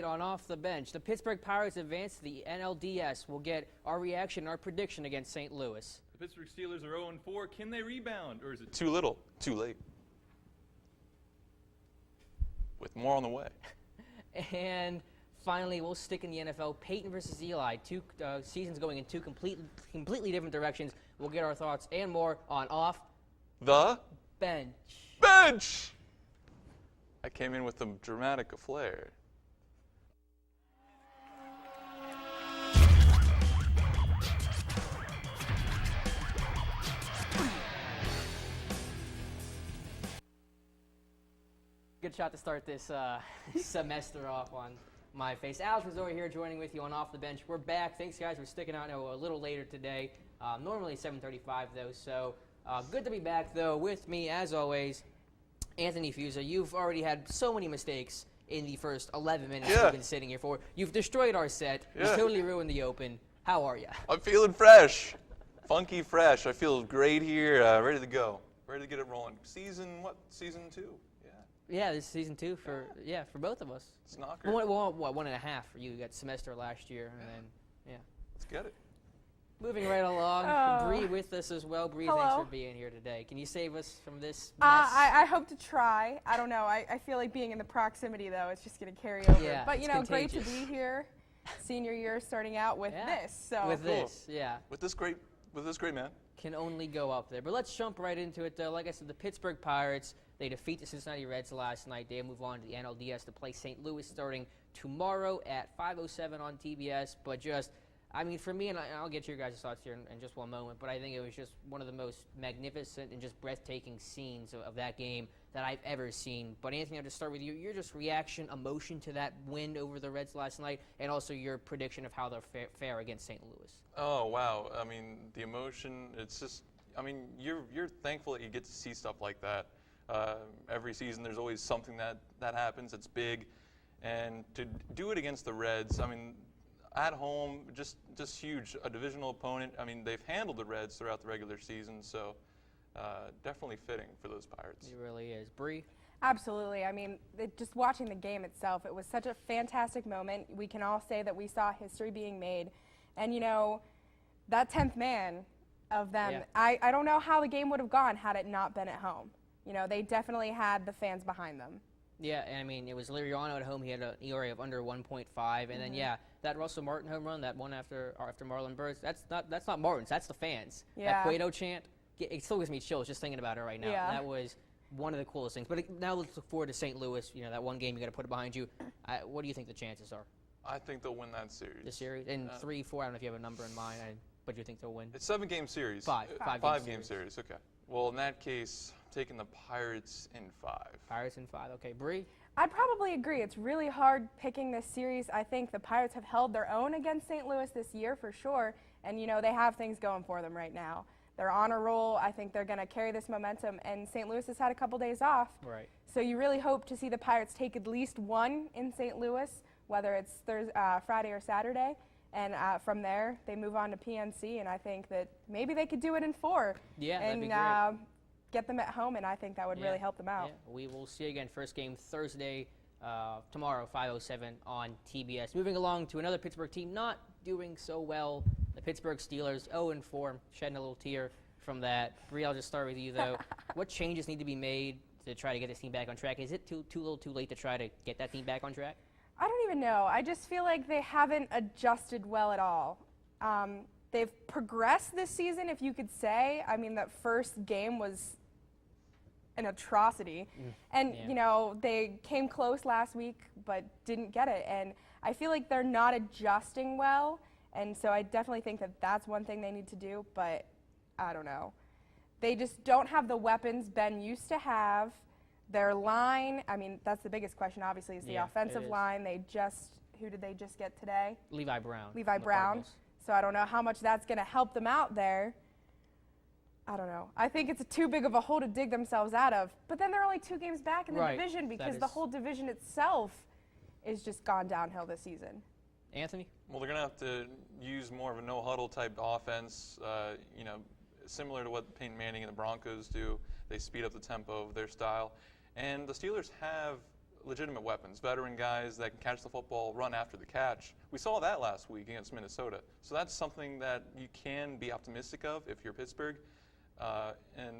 tonight on Off the Bench, the Pittsburgh Pirates advance to the NLDS. We'll get our reaction, our prediction against St. Louis. The Pittsburgh Steelers are 0-4. Can they rebound, or is it too little, too late? With more on the way. And finally, we'll stick in the NFL. Peyton versus Eli. Two seasons going in two completely different directions. We'll get our thoughts and more on Off the Bench. Bench! I came in with a dramatic flair. Good shot to start this semester off on my face. Alex Kozora here joining with you on Off the Bench. We're back. Thanks, guys, for sticking out a little later today. Normally 7:35, though, so good to be back, though. With me, as always, Anthony Fiuza. You've already had so many mistakes in the first 11 minutes you've been sitting here for. You've destroyed our set. You totally ruined the open. How are you? I'm feeling fresh. Funky fresh. I feel great here. Ready to go. Ready to get it rolling. Season 2? Yeah, this is season 2 for both of us. It's knocker. Well, 1.5 for you. You got semester last year, and then Let's get it. Moving right along, Bre with us as well. Bre, thanks for being here today. Can you save us from this mess? I hope to try. I don't know. I feel like being in the proximity, though, it's just going to carry over. Yeah, but, great to be here. Senior year starting out with this. So with this, With this great man. Can only go up there. But let's jump right into it, though. Like I said, the Pittsburgh Pirates, they defeat the Cincinnati Reds last night. They move on to the NLDS to play St. Louis starting tomorrow at 5:07 on TBS. But for me, and I'll get your guys' thoughts here in just one moment, but I think it was just one of the most magnificent and just breathtaking scenes of that game that I've ever seen. But Anthony, I'll just start with you. Your just reaction, emotion to that win over the Reds last night, and also your prediction of how they'll fare against St. Louis. Oh, wow. I mean, the emotion, it's just, you're thankful that you get to see stuff like that. Every season there's always something that happens. It's big. And to do it against the Reds, at home, just huge. A divisional opponent. They've handled the Reds throughout the regular season, so definitely fitting for those Pirates. It really is. Bre? Absolutely. Just watching the game itself, it was such a fantastic moment. We can all say that we saw history being made. And, that 10th man of them, I don't know how the game would have gone had it not been at home. They definitely had the fans behind them. Yeah, and it was Liriano at home. He had an ERA of under 1.5, and then that Russell Martin home run, that one after Marlon Burns, that's not Martin's, that's the fans. Yeah. That Cueto chant, it still gives me chills just thinking about it right now. Yeah. That was one of the coolest things. But now let's look forward to St. Louis. That one game you got to put it behind you. What do you think the chances are? I think they'll win that series. The series in 3, 4. I don't know if you have a number in mind, but you think they'll win? It's 7-game series. Five game series. Okay. Well, in that case, I'm taking the Pirates in 5. Pirates in 5. Okay, Bre? I'd probably agree. It's really hard picking this series. I think the Pirates have held their own against St. Louis this year for sure, and they have things going for them right now. They're on a roll. I think they're going to carry this momentum, and St. Louis has had a couple days off. Right. So you really hope to see the Pirates take at least one in St. Louis, whether it's Friday or Saturday, and from there they move on to PNC, and I think that maybe they could do it in 4. Yeah, and that'd be great. Get them at home, and I think that would really help them out. Yeah. We will see you again. First game Thursday, tomorrow, 5:07 on TBS. Moving along to another Pittsburgh team not doing so well, the Pittsburgh Steelers, 0-4, shedding a little tear from that. Bre, I'll just start with you, though. What changes need to be made to try to get this team back on track? Is it too late to try to get that team back on track? I don't even know. I just feel like they haven't adjusted well at all. They've progressed this season, if you could say. That first game was an atrocity. And, they came close last week but didn't get it. And I feel like they're not adjusting well. And so I definitely think that that's one thing they need to do. But I don't know. They just don't have the weapons Ben used to have. Their line, that's the biggest question, obviously, is the offensive line. Who did they just get today? Levi Brown. Levi Brown. So I don't know how much that's going to help them out there. I don't know. I think it's too big of a hole to dig themselves out of. But then they're only 2 games back in the division because the whole division itself is just gone downhill this season. Anthony? Well, they're going to have to use more of a no-huddle type offense, similar to what Peyton Manning and the Broncos do. They speed up the tempo of their style. And the Steelers have legitimate weapons, veteran guys that can catch the football, run after the catch. We saw that last week against Minnesota. So that's something that you can be optimistic of if you're Pittsburgh. But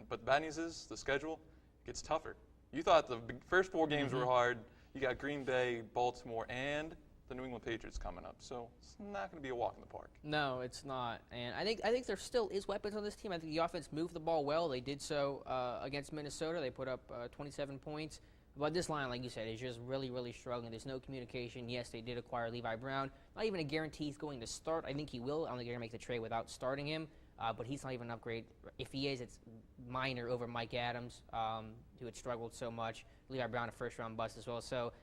the bad news is the schedule gets tougher. You thought the first 4 games were hard. You got Green Bay, Baltimore, and the New England Patriots coming up. So it's not going to be a walk in the park. No, it's not. And I think there still is weapons on this team. I think the offense moved the ball well. They did so against Minnesota. They put up 27 points. But this line, like you said, is just really, really struggling. There's no communication. Yes, they did acquire Levi Brown. Not even a guarantee he's going to start. I think he will. I don't think they're going to make the trade without starting him. But he's not even an upgrade. If he is, it's minor over Mike Adams, who had struggled so much. Levi Brown, a first-round bust as well. So,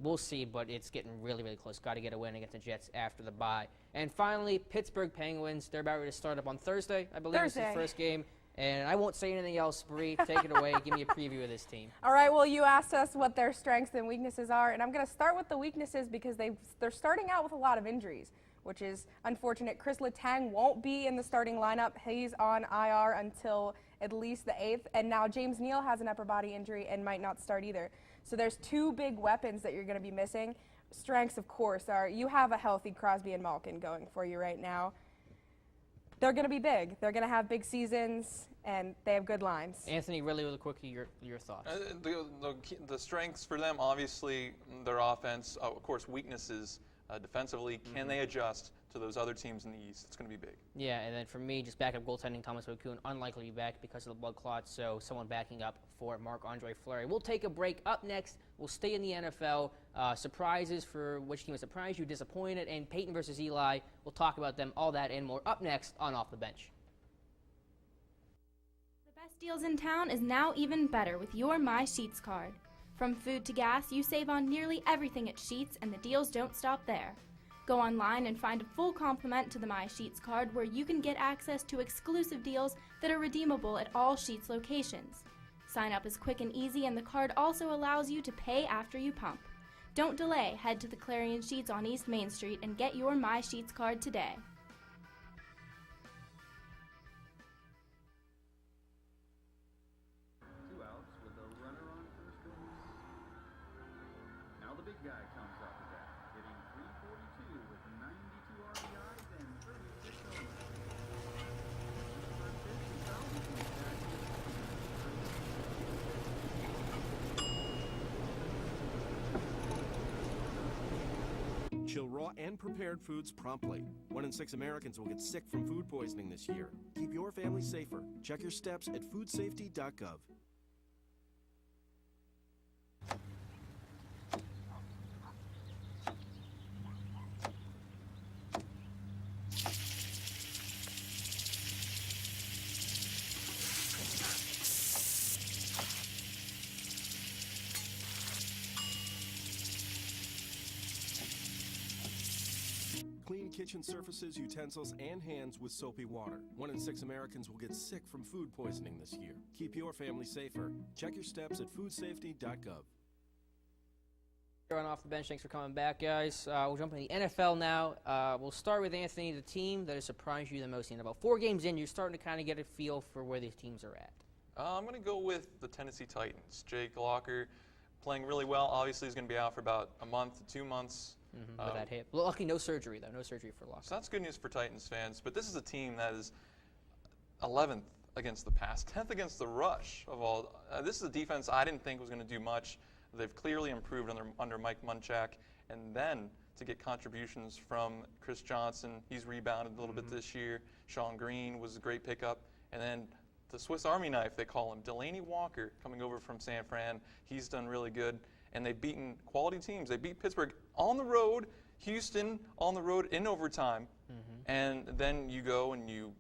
we'll see, but it's getting really, really close. Got to get a win against the Jets after the bye. And finally, Pittsburgh Penguins. They're about ready to start up on Thursday, I believe. It's the first game. And I won't say anything else, Bre. Take it away. Give me a preview of this team. All right, well, you asked us what their strengths and weaknesses are, and I'm going to start with the weaknesses because they're starting out with a lot of injuries, which is unfortunate. Chris Letang won't be in the starting lineup. He's on IR until at least the 8th, and now James Neal has an upper body injury and might not start either. So there's 2 big weapons that you're going to be missing. Strengths, of course, are you have a healthy Crosby and Malkin going for you right now. They're going to be big. They're going to have big seasons, and they have good lines. Anthony, really, really quickly, your thoughts. The strengths for them, obviously, their offense. Of course, weaknesses defensively. Can they adjust to those other teams in the East? It's going to be big. Yeah, and then for me, just backup goaltending, Thomas Vokoun, unlikely to be back because of the blood clots, so someone backing up for Marc-Andre Fleury. We'll take a break. Up next, we'll stay in the NFL. Surprises for which team has surprised you, disappointed, and Peyton versus Eli. We'll talk about them, all that and more, up next on Off the Bench. The best deals in town is now even better with your My Sheets card. From food to gas, you save on nearly everything at Sheets, and the deals don't stop there. Go online and find a full complement to the My Sheets card where you can get access to exclusive deals that are redeemable at all Sheets locations. Sign up is quick and easy, and the card also allows you to pay after you pump. Don't delay, head to the Clarion Sheets on East Main Street and get your My Sheets card today. Now the big guy comes up to bat, hitting .342 with 92 RBIs and 36 homers. Chill raw and prepared foods promptly. 1 in 6 Americans will get sick from food poisoning this year. Keep your family safer. Check your steps at foodsafety.gov. Clean kitchen surfaces, utensils, and hands with soapy water. 1 in 6 Americans will get sick from food poisoning this year. Keep your family safer. Check your steps at foodsafety.gov. Here on Off the Bench, thanks for coming back, guys. We'll jump into the NFL now. We'll start with Anthony, the team that has surprised you the most. In about 4 games in, you're starting to kind of get a feel for where these teams are at. I'm going to go with the Tennessee Titans. Jake Locker playing really well. Obviously, he's going to be out for about a month to 2 months. With that hip. Luckily, no surgery, though. No surgery for Locker. So that's good news for Titans fans. But this is a team that is 11th against the pass, 10th against the rush of all. This is a defense I didn't think was going to do much. They've clearly improved under Mike Munchak. And then to get contributions from Chris Johnson, he's rebounded a little bit this year. Sean Green was a great pickup. And then the Swiss Army knife, they call him, Delaney Walker, coming over from San Fran. He's done really good. And they've beaten quality teams. They beat Pittsburgh on the road, Houston on the road in overtime, and then you go and you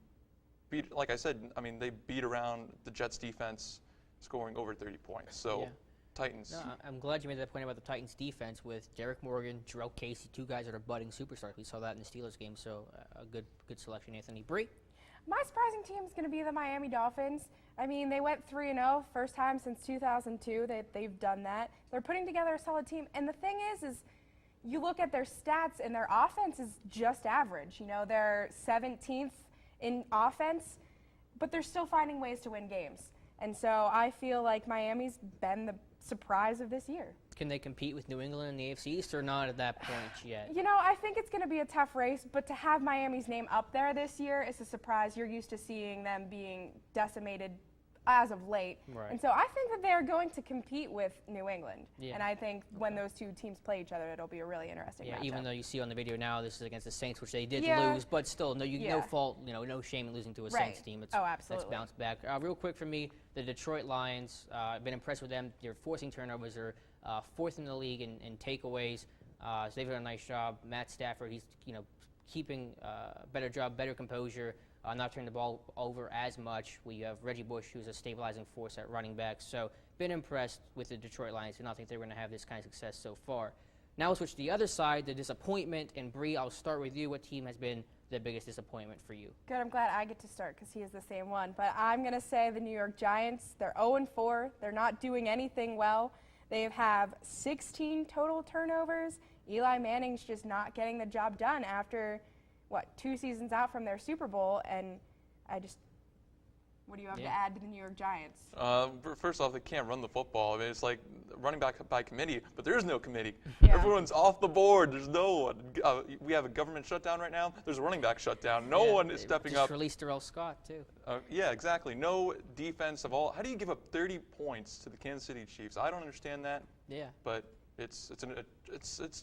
beat, like I said, I mean, they beat around the Jets defense, scoring over 30 points. So, yeah. Titans. No, I'm glad you made that point about the Titans defense with Derek Morgan, Jarrell Casey, 2 guys that are budding superstars. We saw that in the Steelers game, so a good selection, Anthony. Bre? My surprising team is going to be the Miami Dolphins. I mean, they went 3-0, first time since 2002 that they've done that. They're putting together a solid team. And the thing is you look at their stats, and their offense is just average. You know, they're 17th in offense, but they're still finding ways to win games. And so I feel like Miami's been the surprise of this year. Can they compete with New England in the AFC East or not at that point yet? You know, I think it's going to be a tough race, but to have Miami's name up there this year is a surprise. You're used to seeing them being decimated as of late. Right. And so I think that they're going to compete with New England. Yeah. And I think when those two teams play each other, it'll be a really interesting matchup. Even though you see on the video now this is against the Saints, which they did Yeah. lose, but still, no Yeah. fault, no shame in losing to a Right. Saints team. It's, Oh, absolutely. Let's bounce back. Real quick for me, the Detroit Lions, I've been impressed with them. They're forcing turnovers. They're fourth in the league in takeaways. So they've done a nice job. Matt Stafford, he's keeping better job, better composure. Not turning the ball over as much. We have Reggie Bush, who's a stabilizing force at running back. So been impressed with the Detroit Lions. Did not think they were going to have this kind of success so far. Now we'll switch to the other side, the disappointment. And Bre, I'll start with you. What team has been the biggest disappointment for you? Good, I'm glad I get to start because he is the same one. But I'm going to say the New York Giants. They're 0-4. They're not doing anything well. They have 16 total turnovers. Eli Manning's just not getting the job done after, 2 seasons out from their Super Bowl. And what do you have to add to the New York Giants? First off, they can't run the football. I mean, it's like running back by committee, but there is no committee. Yeah. Everyone's off the board. There's no one. We have a government shutdown right now. There's a running back shutdown. No one is stepping just up. Released Darrell Scott, too. Yeah, exactly. No defense of all. How do you give up 30 points to the Kansas City Chiefs? I don't understand that. Yeah. But it's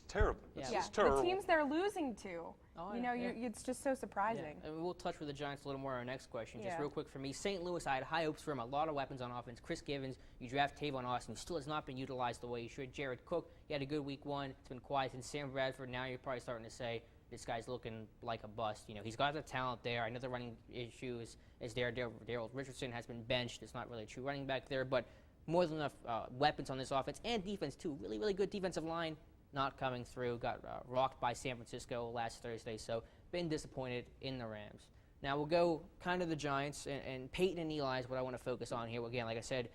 terrible. It's Yeah, just terrible. the teams they're losing to. Oh, It's just so surprising. Yeah. And we'll touch with the Giants a little more in our next question. Just Yeah. real quick for me, St. Louis, I had high hopes for him. A lot of weapons on offense. Chris Givens, you draft Tavon Austin, who still has not been utilized the way he should. Jared Cook, he had a good week 1. It's been quiet. And Sam Bradford, now you're probably starting to say this guy's looking like a bust. He's got the talent there. I know the running issue is there. Darrell Richardson has been benched. It's not really a true running back there, but more than enough weapons on this offense and defense, too. Really, really good defensive line. Not coming through. Got rocked by San Francisco last Thursday, so been disappointed in the Rams. Now we'll go kind of the Giants, and Peyton and Eli is what I want to focus on here. Again, like I said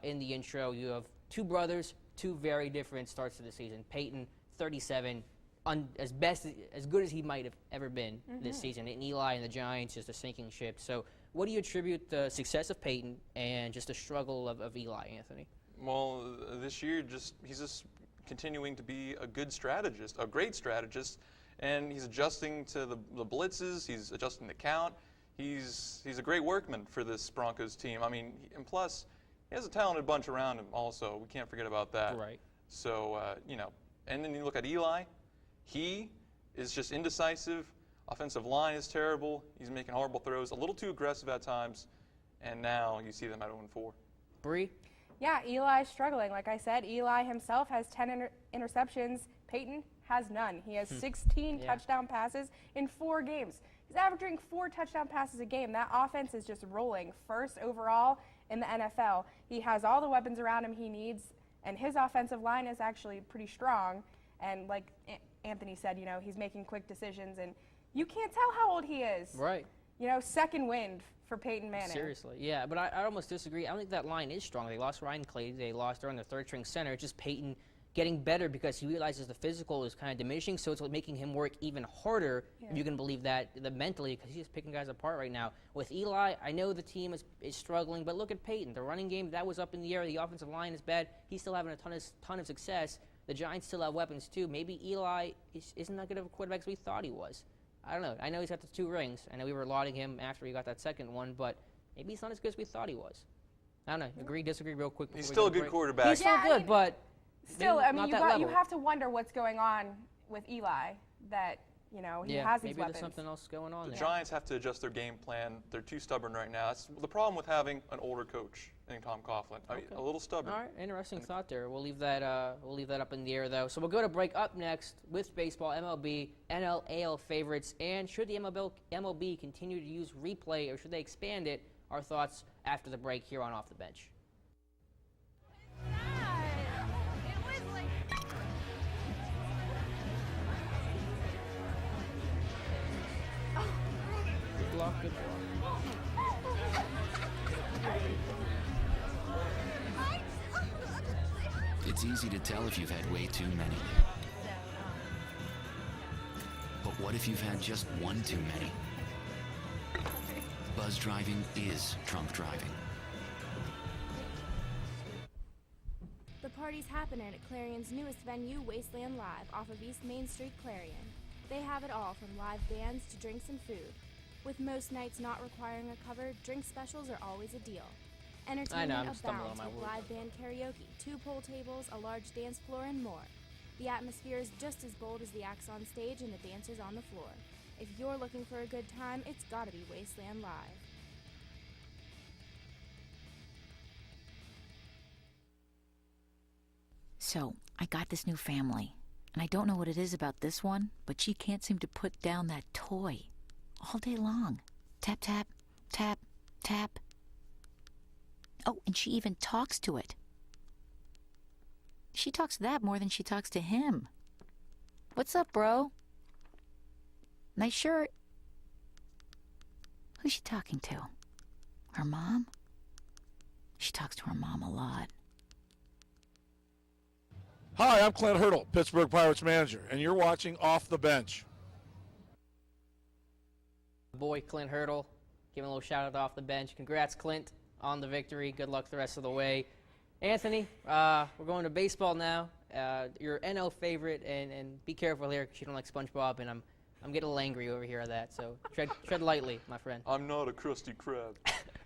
in the intro, you have two brothers, two very different starts to the season. Peyton, 37, as good as he might have ever been this season, and Eli and the Giants just a sinking ship. So what do you attribute the success of Peyton and just the struggle of Eli, Anthony? Well, this year, he's just continuing to be a good strategist, a great strategist, and he's adjusting to the blitzes. He's adjusting the count. He's a great workman for this Broncos team. I mean, and plus, he has a talented bunch around him also. We can't forget about that. Right. So, and then you look at Eli. He is just indecisive. Offensive line is terrible. He's making horrible throws, a little too aggressive at times, and now you see them at 0-4. Bre? Yeah, Eli's struggling. Like I said, Eli himself has 10 interceptions. Peyton has none. He has 16 touchdown passes in 4 games. He's averaging 4 touchdown passes a game. That offense is just rolling. First overall in the NFL. He has all the weapons around him he needs, and his offensive line is actually pretty strong. And like Anthony said, he's making quick decisions, and you can't tell how old he is. Right. Second wind for Peyton Manning. Seriously, yeah, but I almost disagree. I don't think that line is strong. They lost Ryan Clay. They lost their third-string center. It's just Peyton getting better because he realizes the physical is kind of diminishing, so it's making him work even harder, if you can believe that, mentally, because he's picking guys apart right now. With Eli, I know the team is struggling, but look at Peyton. The running game, that was up in the air. The offensive line is bad. He's still having a ton of success. The Giants still have weapons, too. Maybe Eli isn't that good of a quarterback as we thought he was. I don't know. I know he's got the 2 rings. I know we were lauding him after he got that second one, but maybe he's not as good as we thought he was. I don't know. Agree, disagree real quick. He's still a good quarterback. He's still good, but still, maybe I mean, not you have to wonder what's going on with Eli, that, he has these maybe weapons. there's something else going on The there. Giants have to adjust their game plan. They're too stubborn right now. That's the problem with having an older coach in Tom Coughlin. I mean, a little stubborn. All right, interesting thought there. We'll leave that up in the air, though. So we'll go to break up next with baseball, MLB, NL, AL favorites, and should the MLB continue to use replay or should they expand it? Our thoughts after the break here on Off the Bench. Good block, good block. It's easy to tell if you've had way too many. But what if you've had just one too many? Buzz driving is drunk driving. The party's happening at Clarion's newest venue, Wasteland Live, off of East Main Street, Clarion. They have it all from live bands to drinks and food. With most nights not requiring a cover, drink specials are always a deal. Entertainment abounds with live band karaoke, 2 pool tables, a large dance floor, and more. The atmosphere is just as bold as the acts on stage and the dancers on the floor. If you're looking for a good time, it's gotta be Wasteland Live. So, I got this new family, and I don't know what it is about this one, but she can't seem to put down that toy all day long. Tap, tap, tap, tap. Oh, and she even talks to it. She talks to that more than she talks to him. What's up, bro? Nice shirt. Who's she talking to? Her mom? She talks to her mom a lot. Hi, I'm Clint Hurdle, Pittsburgh Pirates manager, and you're watching Off the Bench. Boy, Clint Hurdle, giving a little shout out off the bench. Congrats, Clint, on the victory. Good luck the rest of the way. Anthony, we're going to baseball now. Your NL favorite, and be careful here because you don't like SpongeBob, and I'm getting a little angry over here at that. So tread lightly, my friend. I'm not a Krusty Krab.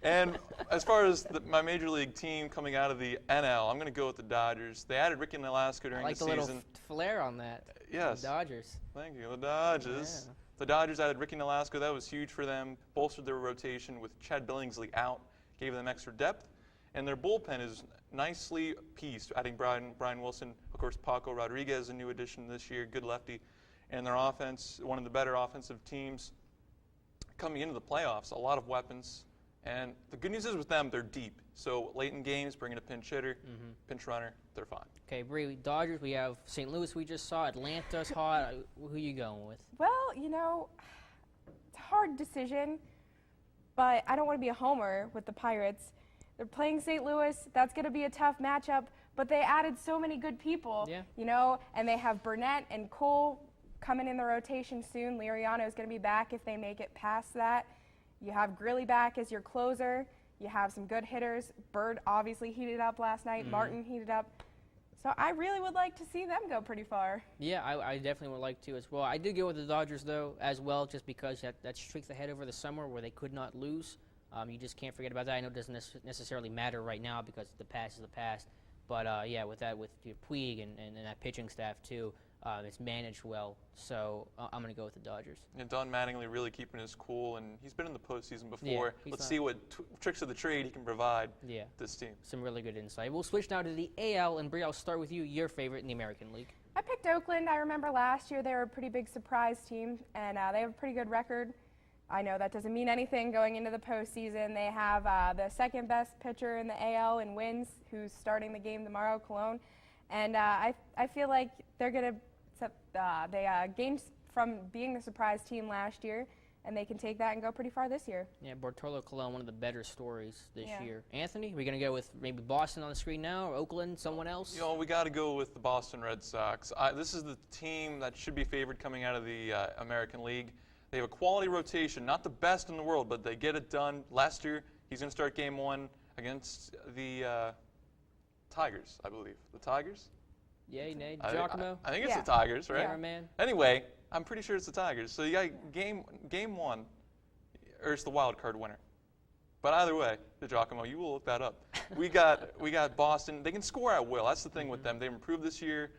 And as far as my major league team coming out of the NL, I'm going to go with the Dodgers. They added Ricky Nolasco during the season. I like the little flair on that. Yes. The Dodgers. Thank you. The Dodgers. Yeah. The Dodgers added Ricky Nolasco. That was huge for them. Bolstered their rotation with Chad Billingsley out. Gave them extra depth. And their bullpen is nicely pieced, adding Brian Wilson. Of course, Paco Rodriguez, a new addition this year, good lefty. And their offense, one of the better offensive teams coming into the playoffs. A lot of weapons. And the good news is with them, they're deep. So late in games, bring in a pinch hitter, pinch runner, they're fine. Okay, Bre, Dodgers, we have St. Louis we just saw. Atlanta's hot. Who you going with? Well, you know, it's a hard decision, but I don't want to be a homer with the Pirates. They're playing St. Louis. That's going to be a tough matchup, but they added so many good people, you know, and they have Burnett and Cole coming in the rotation soon. Liriano is going to be back if they make it past that. You have Grilly back as your closer. You have some good hitters. Bird obviously heated up last night. Martin heated up. So I really would like to see them go pretty far. Yeah, I definitely would like to as well. I did go with the Dodgers, though, as well, just because that streak they had over the summer where they could not lose. You just can't forget about that. I know it doesn't necessarily matter right now because the past is the past. But, yeah, with Puig and that pitching staff, too, it's managed well. So I'm going to go with the Dodgers. And Don Mattingly really keeping his cool, and he's been in the postseason before. Yeah, Let's see what tricks of the trade he can provide this team. Some really good insight. We'll switch now to the AL, and Bre, I'll start with you, your favorite in the American League. I picked Oakland. I remember last year they were a pretty big surprise team, and they have a pretty good record. I know that doesn't mean anything going into the postseason. They have the second best pitcher in the AL in wins, who's starting the game tomorrow, Cologne. And I feel like they're going to they gained from being the surprise team last year, and they can take that and go pretty far this year. Yeah, Bartolo Colon, one of the better stories this year. Anthony, are we going to go with maybe Boston on the screen now, or Oakland, someone else? You know, we got to go with the Boston Red Sox. This is the team that should be favored coming out of the American League. They have a quality rotation, not the best in the world, but they get it done. Lester, he's going to start game 1 against the Tigers, I believe. The Tigers? Yay, nay, Giacomo? I think it's the Tigers, right? Yeah, man. Anyway, I'm pretty sure it's the Tigers. So you got game 1, or it's the wild card winner. But either way, the Giacomo, you will look that up. we got Boston. They can score at will. That's the thing with them. They've improved this year.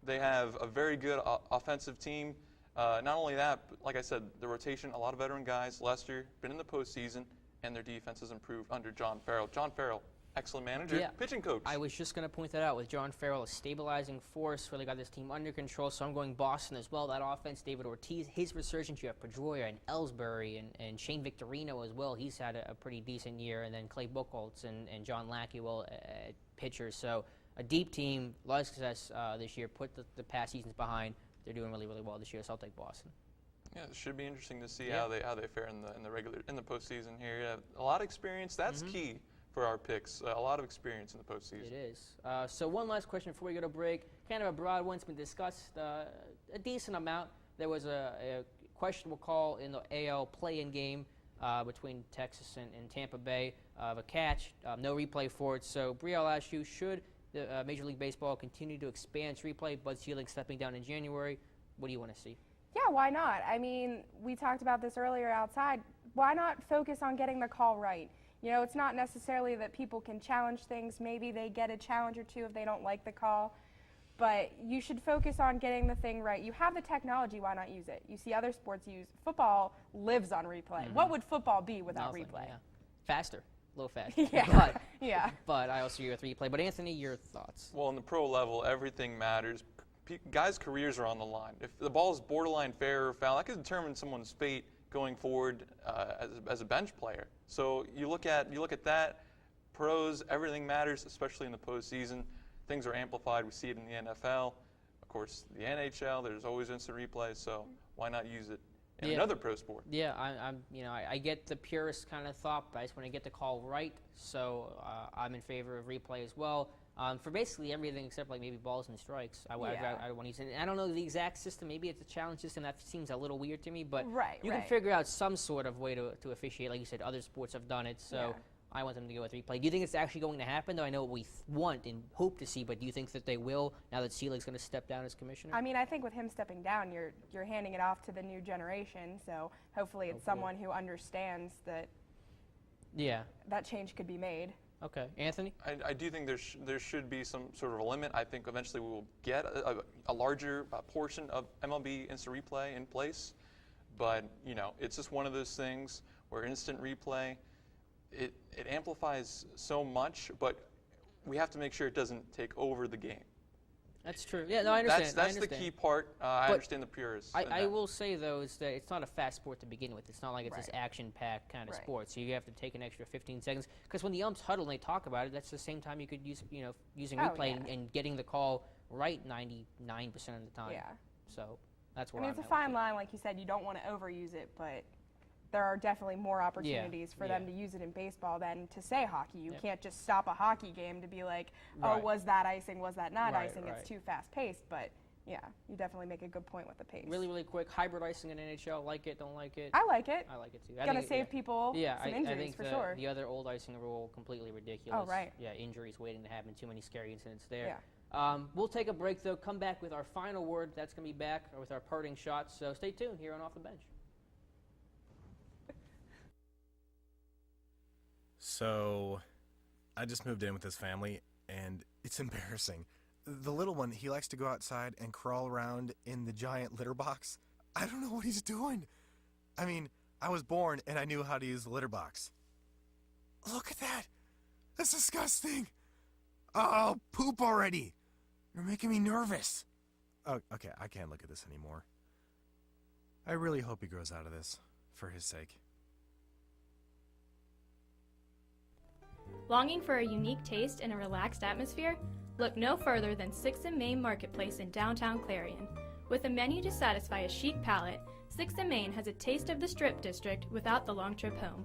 They have a very good offensive team. Not only that, but like I said, the rotation, a lot of veteran guys. Lester, been in the postseason, and their defense has improved under John Farrell. John Farrell, excellent manager, pitching coach. I was just going to point that out with John Farrell, a stabilizing force, really got this team under control, so I'm going Boston as well. That offense, David Ortiz, his resurgence, you have Pedroia and Ellsbury and Shane Victorino as well. He's had a pretty decent year, and then Clay Buchholz and John Lackey, pitchers. So a deep team, a lot of success this year, put the past seasons behind. They're doing really, really well this year, so I'll take Boston. Yeah, it should be interesting to see how they fare in the postseason here. Yeah, a lot of experience. That's key for our picks. A lot of experience in the postseason. It is. So one last question before we go to break. Kind of a broad one. It's been discussed a decent amount. There was a questionable call in the AL play-in game between Texas and Tampa Bay of a catch. No replay for it. So, Bre, I'll ask you, should the Major League Baseball continue to expand its replay, Bud Selig stepping down in January. What do you want to see? Yeah, why not? I mean, we talked about this earlier outside. Why not focus on getting the call right? You know, it's not necessarily that people can challenge things. Maybe they get a challenge or two if they don't like the call. But you should focus on getting the thing right. You have the technology, why not use it? You see other sports use. Football lives on replay. What would football be without Nothing, replay? yeah. Faster, a little faster. Yeah. But, Yeah. But I also agree with replay. But Anthony, your thoughts? Well, in the pro level, everything matters. Guys' careers are on the line. If the ball is borderline fair or foul, that could determine someone's fate going forward as a bench player. So you look at that. Pros, everything matters, especially in the postseason. Things are amplified. We see it in the NFL. Of course, the NHL, there's always instant replay, so why not use it in another pro sport? Yeah, I get the purist kind of thought, but I just want to get the call right, so I'm in favor of replay as well. For basically everything except like maybe balls and strikes, I want to use it. And I don't know the exact system. Maybe it's a challenge system. That seems a little weird to me, but you can figure out some sort of way to officiate. Like you said, other sports have done it, so I want them to go with replay. Do you think it's actually going to happen, though? I know what we want and hope to see, but do you think that they will now that Selig's going to step down as commissioner? I mean, I think with him stepping down, you're handing it off to the new generation, so hopefully it's someone who understands that that change could be made. Okay. Anthony? I do think there should be some sort of a limit. I think eventually we will get a larger portion of MLB instant replay in place. But, you know, it's just one of those things where instant replay, it amplifies so much, but we have to make sure it doesn't take over the game. That's true. Yeah, no, I understand. That's the key part. I understand the purists. I will say, though, is that it's not a fast sport to begin with. It's not like it's this action-packed kind of sport. So you have to take an extra 15 seconds. Because when the umps huddle and they talk about it, that's the same time you could use, using replay and getting the call right 99% of the time. Yeah. So that's where I mean, it's a fine line, like you said. You don't want to overuse it, but there are definitely more opportunities for them to use it in baseball than to say hockey. You can't just stop a hockey game to be like, oh, was that icing, was that not icing? It's too fast-paced, but yeah, you definitely make a good point with the pace. Really, really quick, hybrid icing in NHL, like it, don't like it? I like it. I like it too. Gonna save people some injuries I think for sure. The other old icing rule, completely ridiculous. Oh, right. Yeah, injuries waiting to happen, too many scary incidents there. Yeah. We'll take a break, though, come back with our final word. That's going to be back with our parting shots, so stay tuned here on Off the Bench. So, I just moved in with this family, and it's embarrassing. The little one, he likes to go outside and crawl around in the giant litter box. I don't know what he's doing. I mean, I was born, and I knew how to use the litter box. Look at that! That's disgusting! Oh, poop already! You're making me nervous. Oh, okay, I can't look at this anymore. I really hope he grows out of this, for his sake. Longing for a unique taste and a relaxed atmosphere? Look no further than 6th and Main Marketplace in downtown Clarion. With a menu to satisfy a chic palate, 6th and Main has a taste of the Strip District without the long trip home.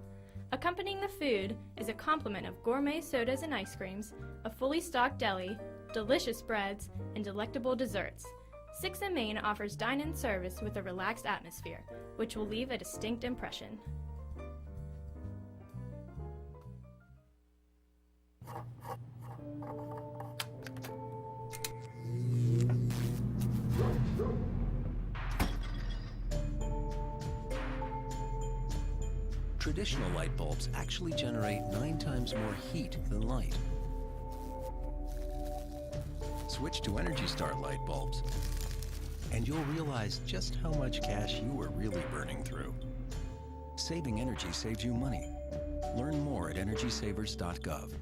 Accompanying the food is a complement of gourmet sodas and ice creams, a fully stocked deli, delicious breads, and delectable desserts. 6th and Main offers dine-in service with a relaxed atmosphere, which will leave a distinct impression. Traditional light bulbs actually generate 9 times more heat than light. Switch to Energy Star light bulbs, and you'll realize just how much cash you were really burning through. Saving energy saves you money. Learn more at EnergySavers.gov.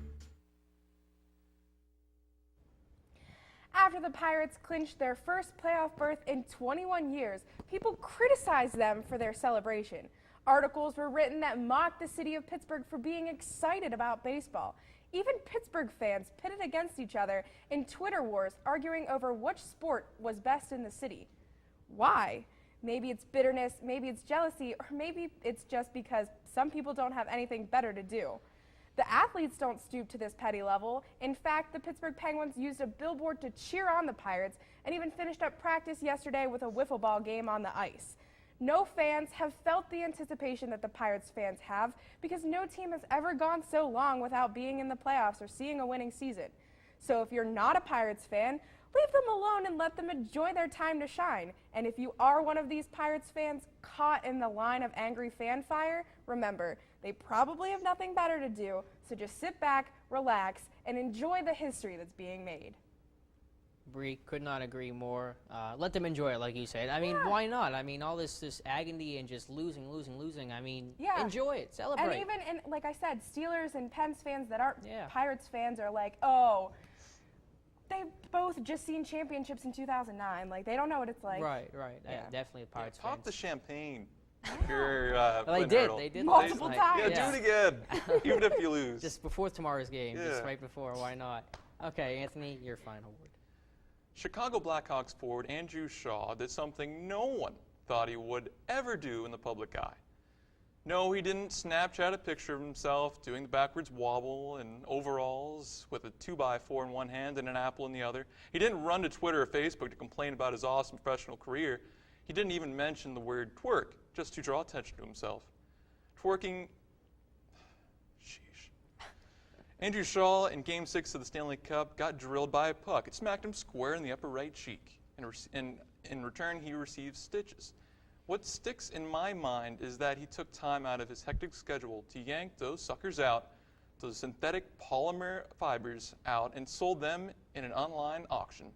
After the Pirates clinched their first playoff berth in 21 years, people criticized them for their celebration. Articles were written that mocked the city of Pittsburgh for being excited about baseball. Even Pittsburgh fans pitted against each other in Twitter wars, arguing over which sport was best in the city. Why? Maybe it's bitterness, maybe it's jealousy, or maybe it's just because some people don't have anything better to do. The athletes don't stoop to this petty level. In fact, the Pittsburgh Penguins used a billboard to cheer on the Pirates and even finished up practice yesterday with a wiffle ball game on the ice. No fans have felt the anticipation that the Pirates fans have because no team has ever gone so long without being in the playoffs or seeing a winning season. So if you're not a Pirates fan, leave them alone and let them enjoy their time to shine. And if you are one of these Pirates fans caught in the line of angry fan fire, remember, they probably have nothing better to do, so just sit back, relax, and enjoy the history that's being made. Bre, could not agree more. Let them enjoy it, like you said. I mean, why not? I mean, all this agony and just losing. I mean, enjoy it, celebrate. And even, like I said, Steelers and Pens fans that aren't Pirates fans are like, oh, they've both just seen championships in 2009. Like, they don't know what it's like. Right. Yeah, definitely a Pirates Pop fans. the champagne. You're, they did multiple times. Yeah, do it again, even if you lose. Just before tomorrow's game, just right before. Why not? Okay, Anthony, your final word. Chicago Blackhawks forward Andrew Shaw did something no one thought he would ever do in the public eye. No, he didn't Snapchat a picture of himself doing the backwards wobble in overalls with a 2x4 in one hand and an apple in the other. He didn't run to Twitter or Facebook to complain about his awesome professional career. He didn't even mention the word twerk, just to draw attention to himself. Twerking, sheesh. Andrew Shaw in Game 6 of the Stanley Cup got drilled by a puck. It smacked him square in the upper right cheek, and in return he received stitches. What sticks in my mind is that he took time out of his hectic schedule to yank those suckers out, those synthetic polymer fibers out, and sold them in an online auction.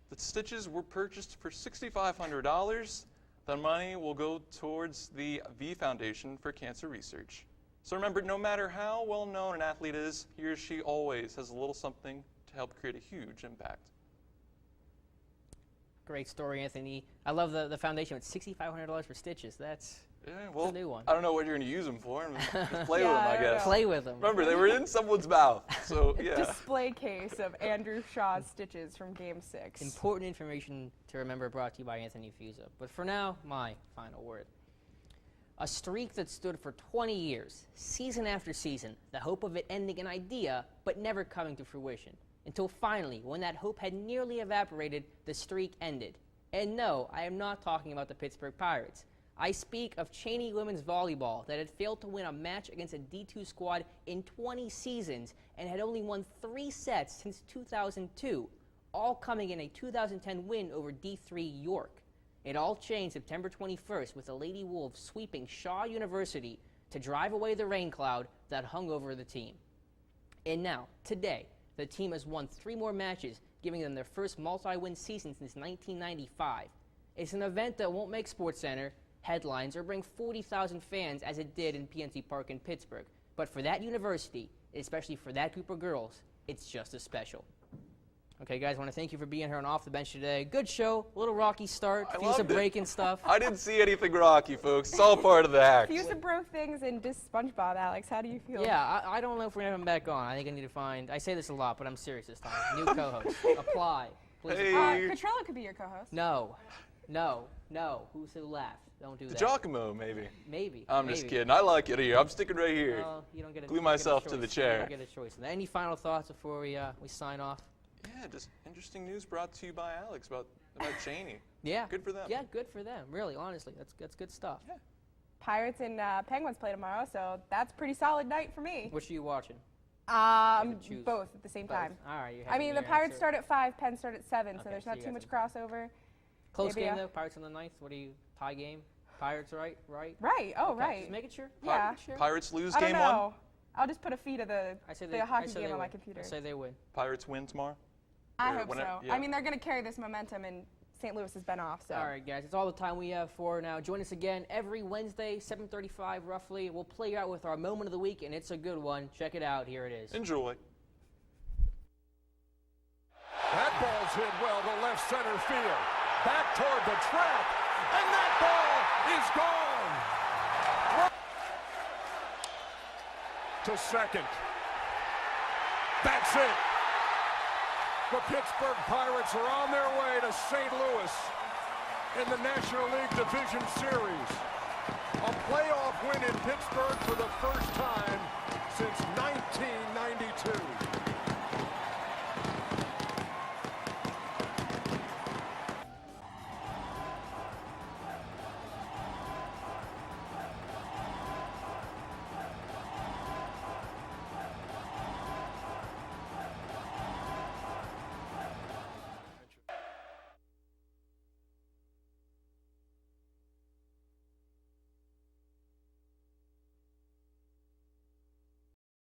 The stitches were purchased for $6,500. The money will go towards the V Foundation for Cancer Research. So remember, no matter how well known an athlete is, he or she always has a little something to help create a huge impact. Great story, Anthony. I love the foundation with $6,500 for stitches. That's a new one. I don't know what you're going to use them for. Just play with them, I guess. Play with them. Remember, they were in someone's mouth, so yeah. Display case of Andrew Shaw's stitches from Game 6. Important information to remember, brought to you by Anthony Fiuza. But for now, my final word. A streak that stood for 20 years, season after season, the hope of it ending an idea, but never coming to fruition. Until finally, when that hope had nearly evaporated, the streak ended. And no, I am not talking about the Pittsburgh Pirates. I speak of Cheney women's volleyball that had failed to win a match against a D2 squad in 20 seasons and had only won 3 sets since 2002, all coming in a 2010 win over D3 York. It all changed September 21st with the Lady Wolves sweeping Shaw University to drive away the rain cloud that hung over the team. And now, today, the team has won 3 more matches, giving them their first multi-win season since 1995. It's an event that won't make SportsCenter headlines or bring 40,000 fans as it did in PNC Park in Pittsburgh. But for that university, especially for that group of girls, it's just as special. Okay, guys, I want to thank you for being here on Off the Bench today. Good show, a little rocky start, Fiuza breaking stuff. I didn't see anything rocky, folks. It's all part of the act. Fiuza broke things and just SpongeBob, Alex. How do you feel? Yeah, I don't know if we're going to have him back on. I think I need to find, I say this a lot, but I'm serious this time. New co-host. Apply. Please hey. Cotrella could be your co-host. No. Who's who laughed? Don't do that. Giacomo, maybe. Maybe. I'm just kidding. I like it here. I'm sticking right here. You don't get a, glue myself to the chair. You don't get a choice. Any final thoughts before we sign off? Yeah, just interesting news brought to you by Alex about Cheney. Yeah. Good for them. Yeah, good for them. Really, honestly, that's good stuff. Yeah. Pirates and Penguins play tomorrow, so that's a pretty solid night for me. Which are you watching? Both at the same time. All right. I mean, the Pirates start at 5, Pens start at 7, so there's not too much crossover. Close game though. Pirates on the 9th. What do you tie game? Pirates, right? Right. Oh, okay. right. Just making sure. Yeah. Pirates lose I don't game know. 1. I'll just put a feed of the hockey game on my computer. I say they win. Pirates win tomorrow. I hope so. Yeah. I mean, they're going to carry this momentum, and St. Louis has been off. So. All right, guys. It's all the time we have for now. Join us again every Wednesday, 7:35 roughly. We'll play you out with our moment of the week, and it's a good one. Check it out. Here it is. Enjoy. That ball's hit well to left center field. Back toward the trap, and that ball is gone. To second. That's it. The Pittsburgh Pirates are on their way to St. Louis in the National League Division Series. A playoff win in Pittsburgh for the first time since 1992.